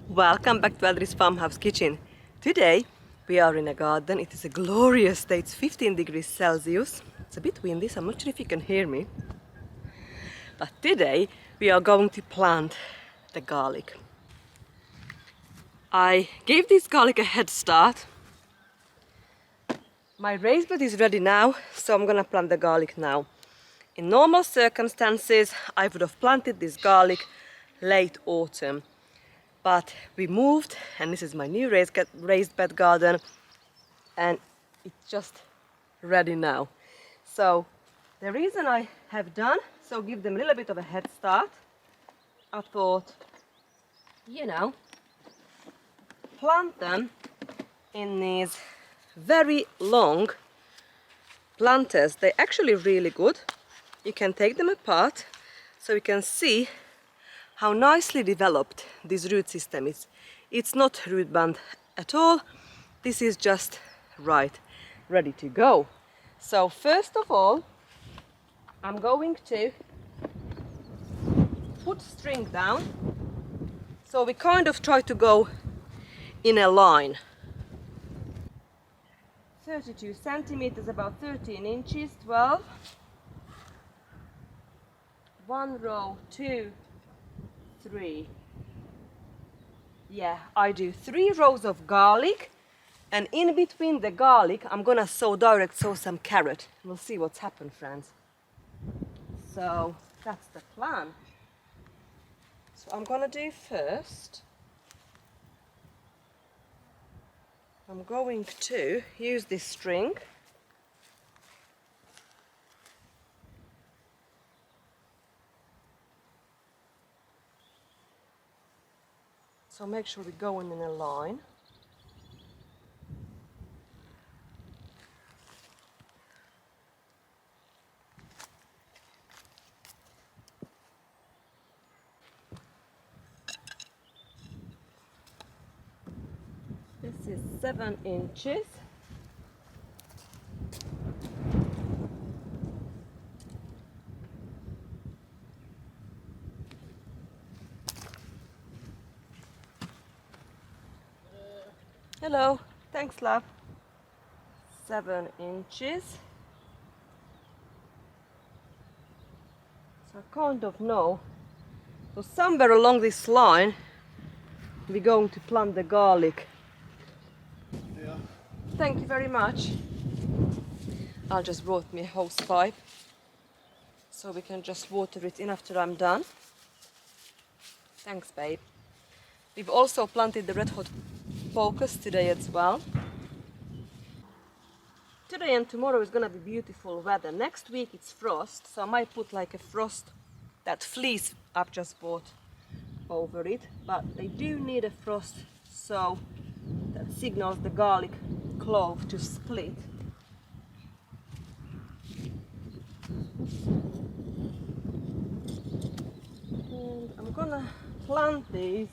Welcome back to Adri's farmhouse kitchen. Today we are in a garden. It is a glorious day. It's 15 degrees Celsius. It's a bit windy, so I'm not sure if you can hear me. But today we are going to plant the garlic. I gave this garlic a head start. My raised bed is ready now, so I'm gonna plant the garlic now. In normal circumstances, I would have planted this garlic late autumn. But we moved, and this is my new raised bed garden, and it's just ready now. So the reason I have done, so give them a little bit of a head start, I thought, plant them in these very long planters. They're actually really good. You can take them apart so you can see how nicely developed this root system is. It's not root bound at all. This is just ready to go. So first of all, I'm going to put string down. So we kind of try to go in a line. 32 centimeters, about 13 inches, 12. One row, two, three. Yeah, I do 3 rows of garlic, and in between the garlic I'm gonna sow some carrot. We'll see what's happened, friends. So that's the plan. So I'm gonna do first, I'm going to use this string. So make sure we go in a line. This is 7 inches. Hello, thanks love. 7 inches. So I kind of know. So somewhere along this line we're going to plant the garlic. Yeah. Thank you very much. I'll just brought me a hose pipe so we can just water it in after I'm done. Thanks, babe. We've also planted the red hot focus today as well. Today and tomorrow is gonna be beautiful weather. Next week it's frost, so I might put like a frost, that fleece I've just bought, over it. But they do need a frost, so that signals the garlic clove to split. And I'm gonna plant these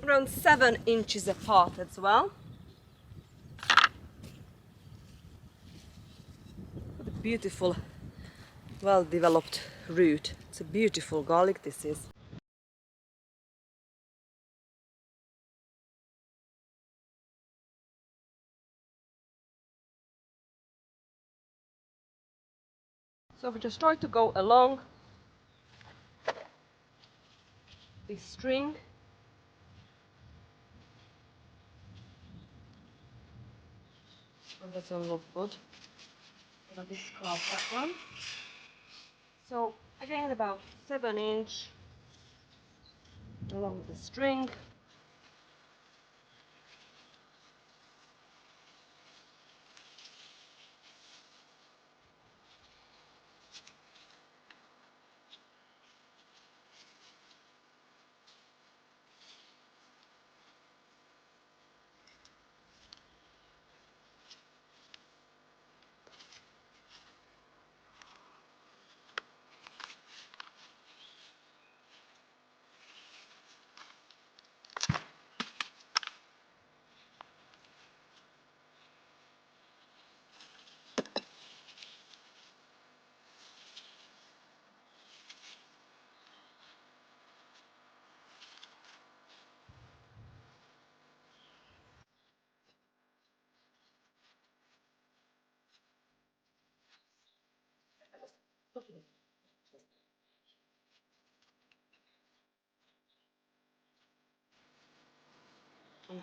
around 7 inches apart as well. What a beautiful, well-developed root. It's a beautiful garlic this is. So we just try to go along this string. That doesn't look good. Gonna discard that one. So again, about 7 inch along the string.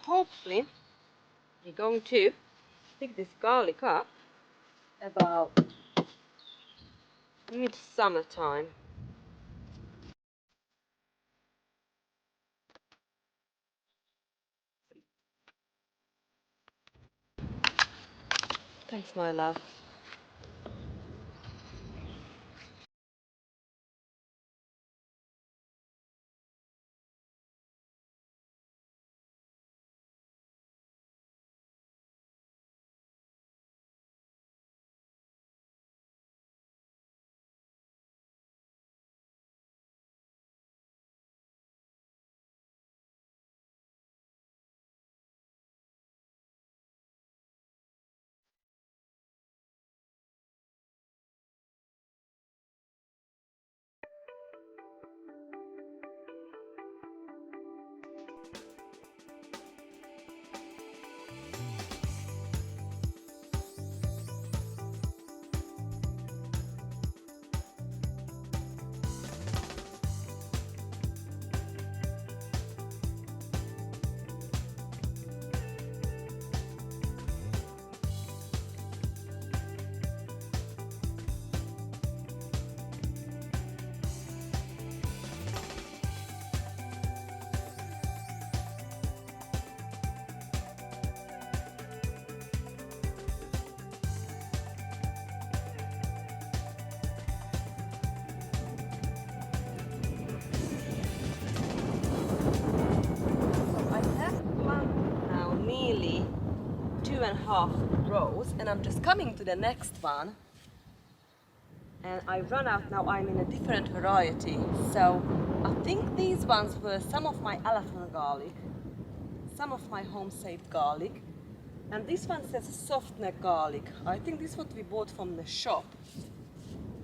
hopefully we're going to pick this garlic up about mid-summer time. Thanks, my love. I have planted now nearly 2.5 rows, and I'm just coming to the next one. And I run out now. I'm in a different variety. So I think these ones were some of my elephant garlic, some of my home-saved garlic, and this one says soft neck garlic. I think this is what we bought from the shop.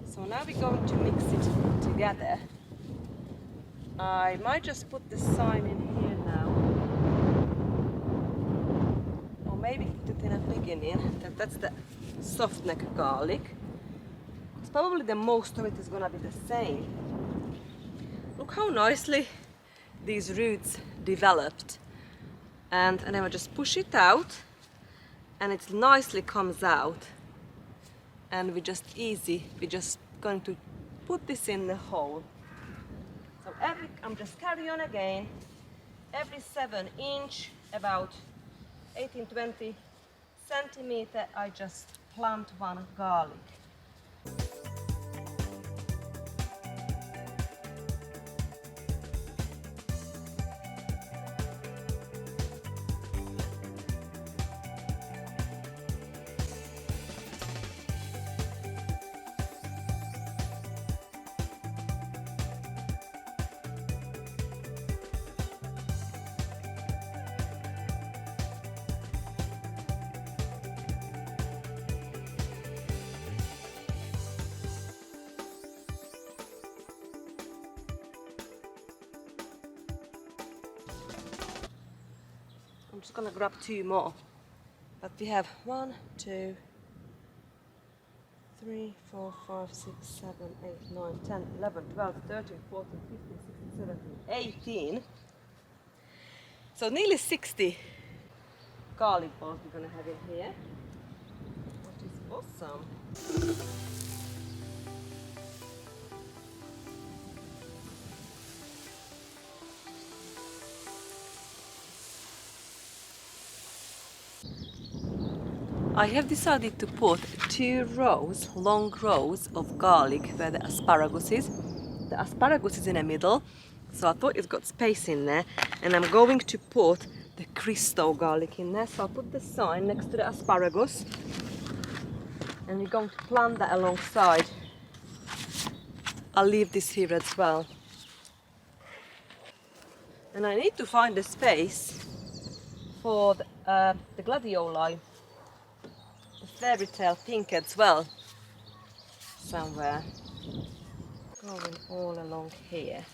So now we're going to mix it together. I might just put the sign in here now, or maybe put it in a beginning. That's the soft neck garlic. It's probably the most of it is gonna be the same. Look how nicely these roots developed, and then I just push it out, and it nicely comes out. And we're just going to put this in the hole. So I'm just carry on again. Every 7 inch, about 18-20 centimeter, I just plant one garlic. I'm just gonna grab 2 more. But we have 1, 2, 3, 4, 5, 6, 7, 8, 9, 10, 11, 12, 13, 14, 15, 16, 17, 18. So nearly 60 garlic balls we're gonna have in here, which is awesome. I have decided to put 2 rows, long rows of garlic where the asparagus is. The asparagus is in the middle, so I thought it's got space in there, and I'm going to put the crystal garlic in there. So I'll put the sign next to the asparagus, and we're going to plant that alongside. I'll leave this here as well. And I need to find a space for the gladioli, the fairy tale pink as well, somewhere. Going all along here.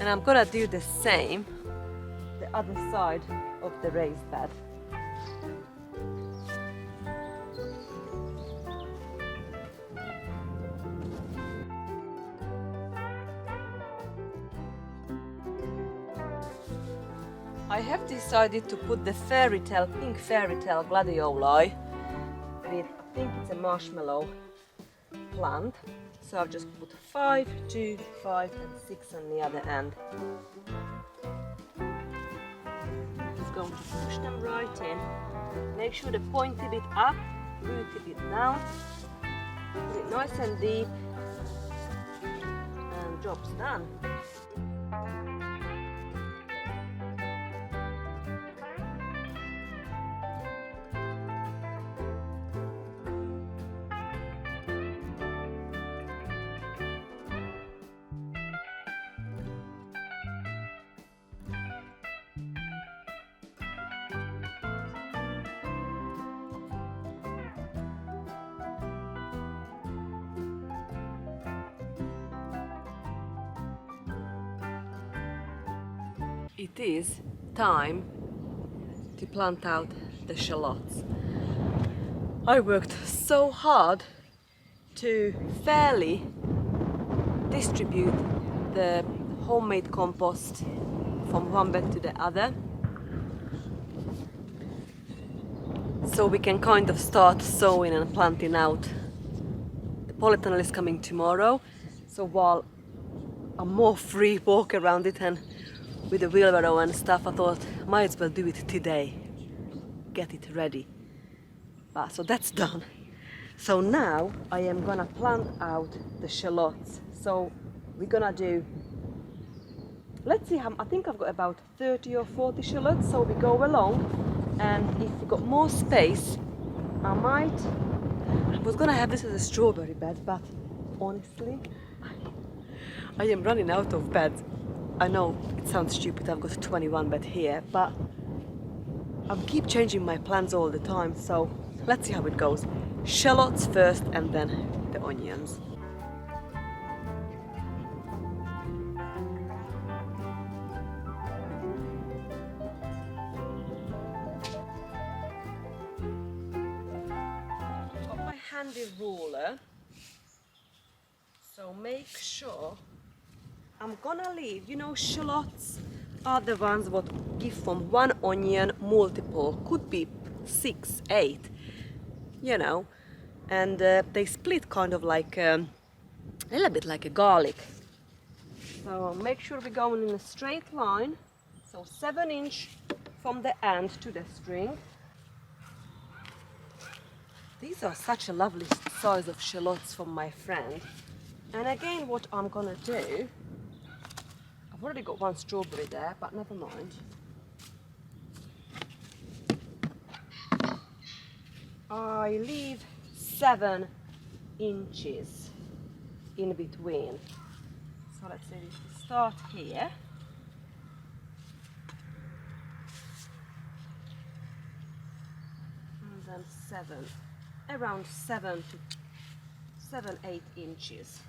And I'm gonna do the same the other side of the raised bed. I have decided to put the pink fairy tale gladioli with, I think it's a marshmallow plant. So I've just put 5, 2, 5 and 6 on the other end. Just going to push them right in. Make sure the pointy bit up, rooty bit down. Put it nice and deep and job's done. It is time to plant out the shallots. I worked so hard to fairly distribute the homemade compost from one bed to the other, so we can kind of start sowing and planting out. The polytunnel is coming tomorrow, so while I'm more free walk around it and with the wheelbarrow and stuff, I thought might as well do it today, get it ready. So that's done. So now I am gonna plant out the shallots. So we're gonna do, let's see how, I think I've got about 30 or 40 shallots, so we go along, and if we've got more space, I was gonna have this as a strawberry bed, but honestly, I am running out of beds. I know it sounds stupid, I've got 21 bed here, but I keep changing my plans all the time, so let's see how it goes. Shallots first and then the onions. I've got my handy ruler, so make sure I'm gonna leave, you know, shallots are the ones what give from one onion multiple, could be 6, 8, you know, and they split kind of like a little bit like a garlic. So make sure we're going in a straight line, so 7-inch from the end to the string. These are such a lovely size of shallots from my friend. And again, what I'm gonna do, I've already got one strawberry there, but never mind. I leave 7 inches in between. So let's say we start here. And then 7, around 7 to 7-8 inches.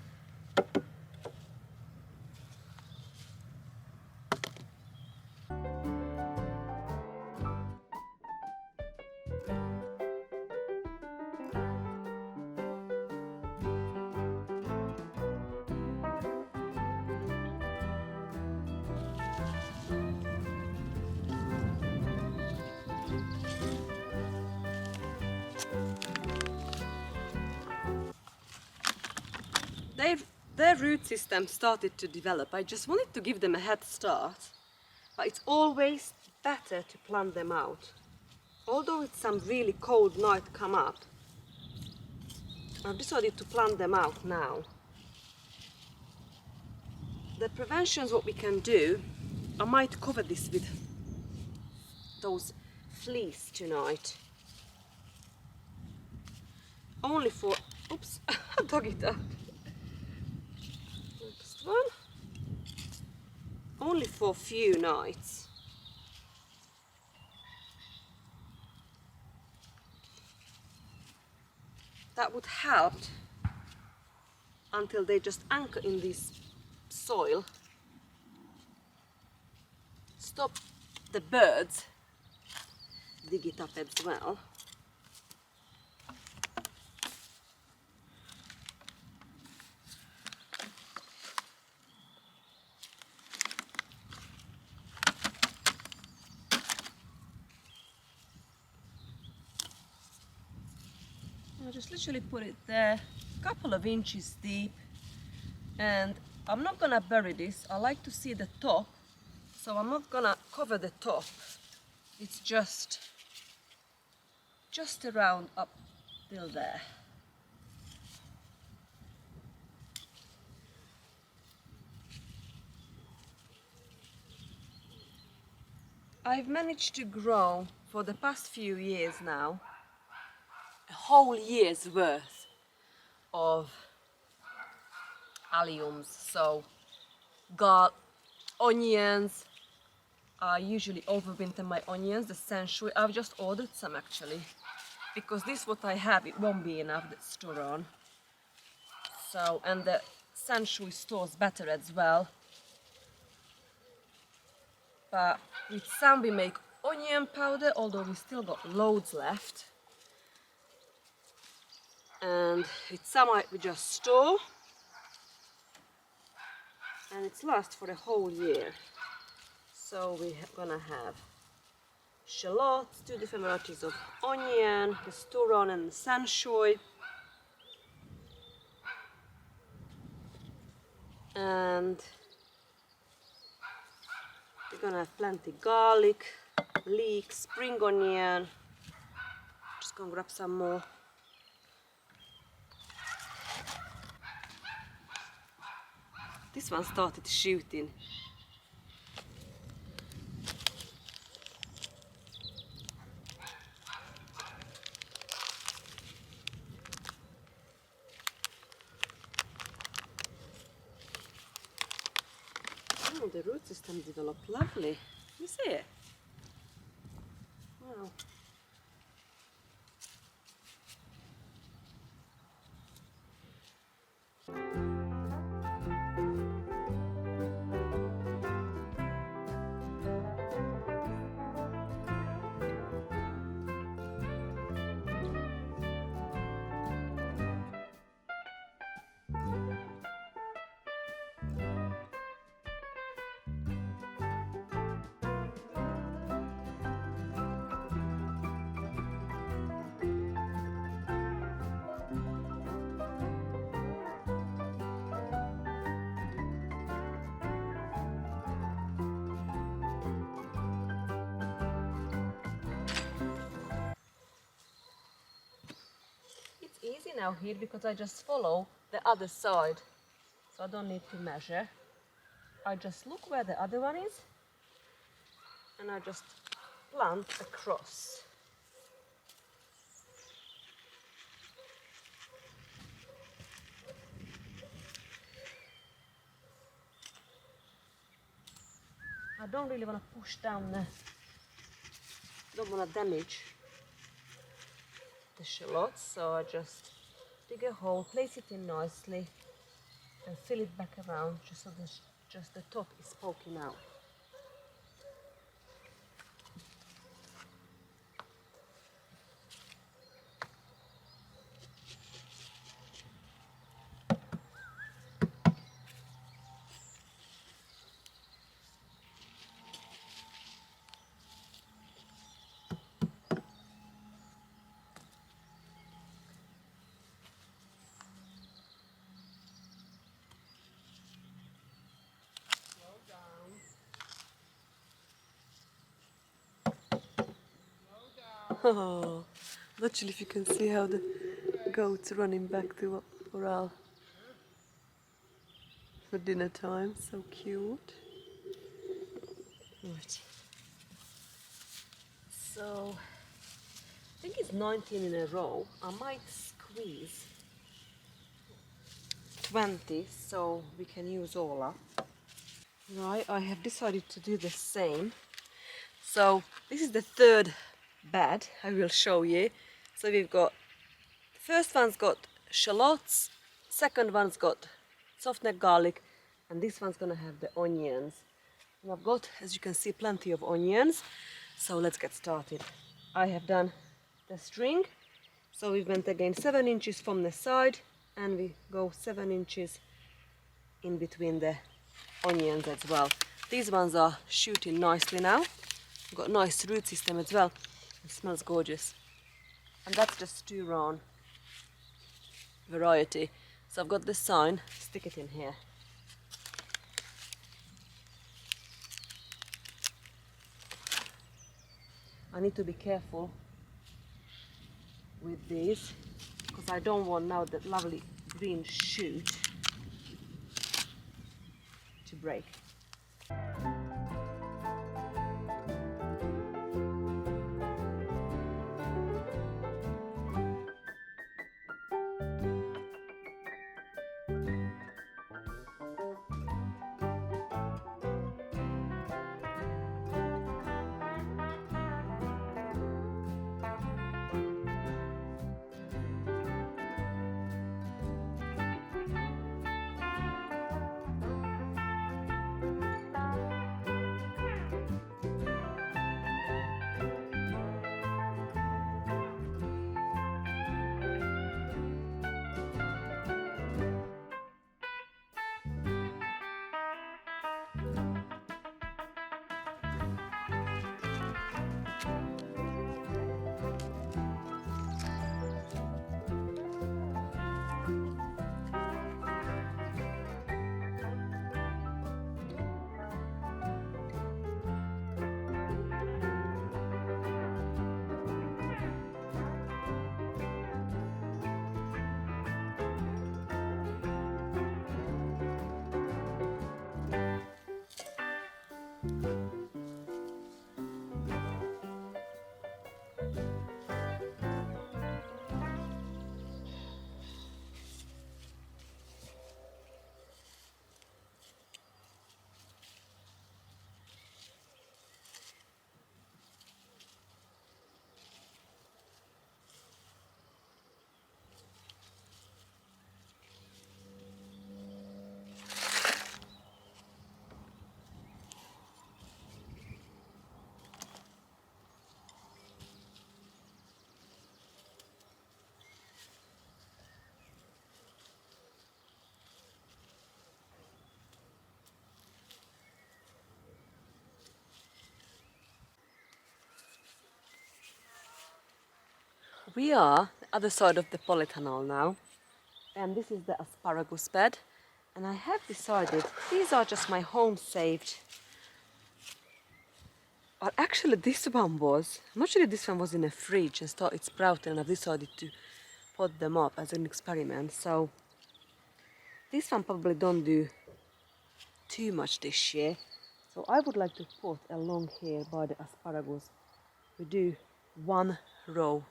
Their root system started to develop. I just wanted to give them a head start, but it's always better to plant them out. Although it's some really cold night come up, I've decided to plant them out now. The preventions what we can do, I might cover this with those fleece tonight. Only for, oops, I dug it up. Next one. Only for a few nights. That would help until they just anchor in this soil stop the birds dig it up as well. I'll just literally put it there, a couple of inches deep, and I'm not gonna bury this. I like to see the top, so I'm not gonna cover the top. It's just around up till there. I've managed to grow for the past few years now a whole year's worth of alliums, so onions. I usually overwinter my onions, the sanshui. I've just ordered some actually, because this what I have, it won't be enough to store on. So, and the sanshui stores better as well. But with some we make onion powder, although we still got loads left. And with some we just store, and it's lasts for a whole year. So we're gonna have shallots, 2 different varieties of onion, the sturon and the sanshui. And we're gonna have plenty garlic, leeks, spring onion. Just gonna grab some more. This one started shooting. Oh, the root system developed lovely. You see it? Wow. Easy now here because I just follow the other side, so I don't need to measure. I just look where the other one is and I just plant across. I don't really want to push down don't want to damage the shallots, so I just dig a hole, place it in nicely and fill it back around just so just the top is poking out. Oh, literally, if you can see how the goat's running back to corral for dinner time, so cute. Right. So, I think it's 19 in a row. I might squeeze 20 so we can use all up. Right, I have decided to do the same. So, this is the third bed I will show you. So we've got, the first one's got shallots, second one's got soft neck garlic, and this one's gonna have the onions. And I've got, as you can see, plenty of onions. So let's get started. I have done the string. So we went again 7 inches from the side and we go 7 inches in between the onions as well. These ones are shooting nicely now. Got a nice root system as well. It smells gorgeous. And that's just stew round variety. So I've got this sign, stick it in here. I need to be careful with these because I don't want now that lovely green shoot to break. We are the other side of the polytunnel now, and this is the asparagus bed, and I have decided these are just my home saved. Well, actually this one was, actually this one was in a fridge and started sprouting, and I've decided to pot them up as an experiment. So this one probably don't do too much this year, so I would like to put along here by the asparagus. We do 1 row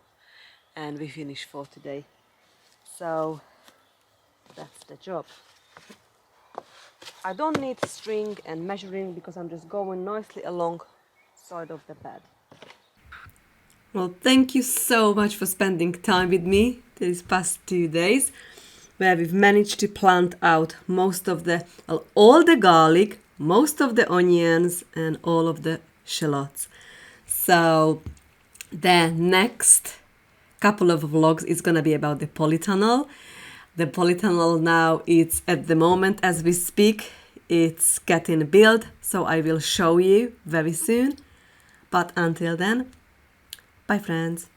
and we finish for today. So that's the job. I don't need string and measuring because I'm just going nicely along side of the bed. Well, thank you so much for spending time with me these past 2 days, where we've managed to plant out most of the, well, all the garlic, most of the onions and all of the shallots. So the next couple of vlogs is gonna be about the polytunnel. The polytunnel now, it's at the moment as we speak, it's getting built, so I will show you very soon. But until then, bye friends.